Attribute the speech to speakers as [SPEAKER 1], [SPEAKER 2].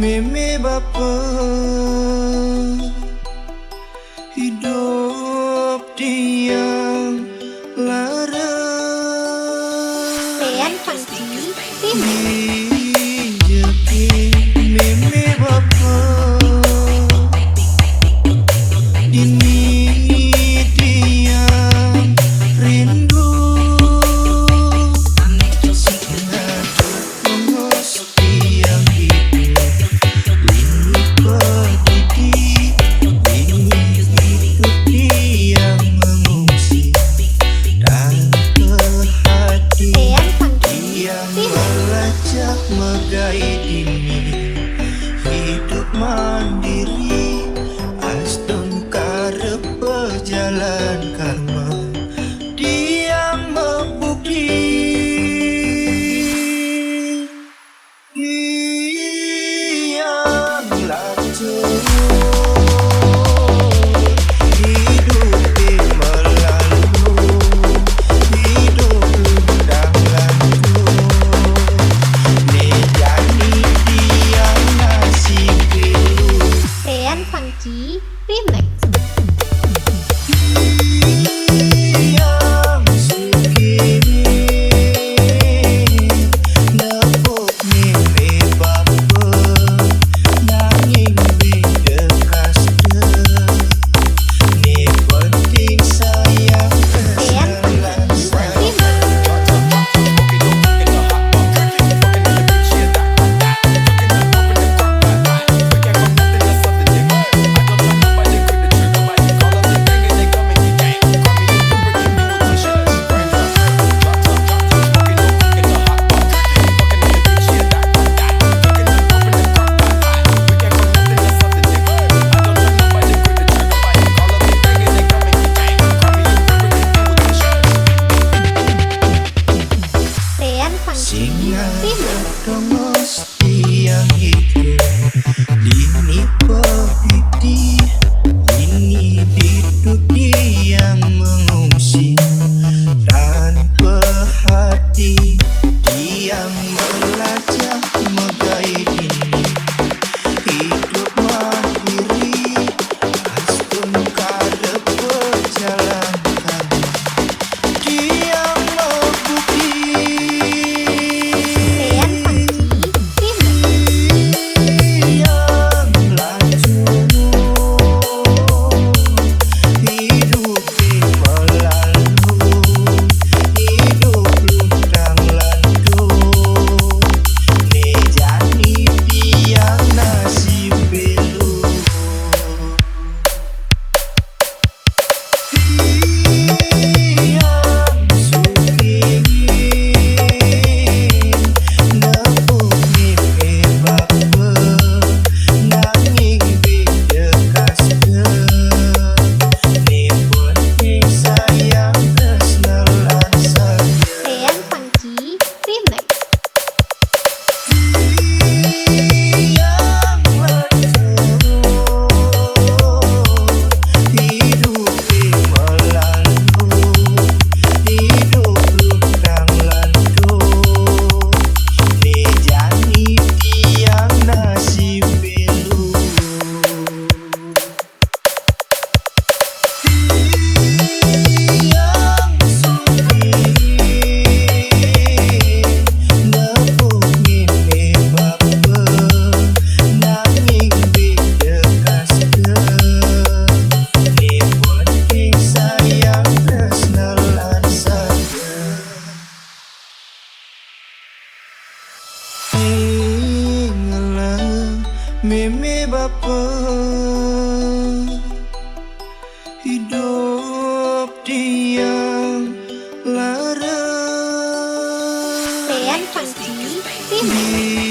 [SPEAKER 1] Meme bapa hidup diam lara
[SPEAKER 2] Dean Fangci Tim
[SPEAKER 1] dijepi meme bapa dini diam rindu ngos tiang hidup ini pedidi ini hidup diam mengungsi dan berhati
[SPEAKER 2] Dean Fangci
[SPEAKER 1] yang
[SPEAKER 2] Tim
[SPEAKER 1] melacak megai ini hidup mandiri astun karep berjalan karma diam membukti diam lacur hidup di melalu hidup lundang lantur ni jani diam nasib pilu
[SPEAKER 2] Dean Fangci Remix
[SPEAKER 1] diam sukini nepuk mimpi bapa nanging beda kasta ni penting sayang
[SPEAKER 2] Dean
[SPEAKER 1] kesalan
[SPEAKER 2] Fangci
[SPEAKER 1] saya
[SPEAKER 2] Remix Dean Fangci
[SPEAKER 1] singa
[SPEAKER 2] Remix
[SPEAKER 1] tongos tiang hidup dini pedidi ini hidup yang mengungsi tanpa hati diam melacak megai ini hidup mandiri astun karep berjalan kami diam membukti
[SPEAKER 2] Dean Fangci Remix
[SPEAKER 1] yang lacur hidup di melalu hidup lundang lantur ni jani diam nasib pilu diam sukini nepuk mimpi bapa nanging beda kasta ni penting sayang tresna lan saja
[SPEAKER 2] Dean Fangci Remix
[SPEAKER 1] yang lacur hidup di melalu hidup lundang lantur ni jani diam nasib pilu diam sukini nepuk mimpi bapa nanging beda kasta ni penting sayang tresna lan saja Ingatlah meme bapa hidup diam lara
[SPEAKER 2] Dean Fangci Remix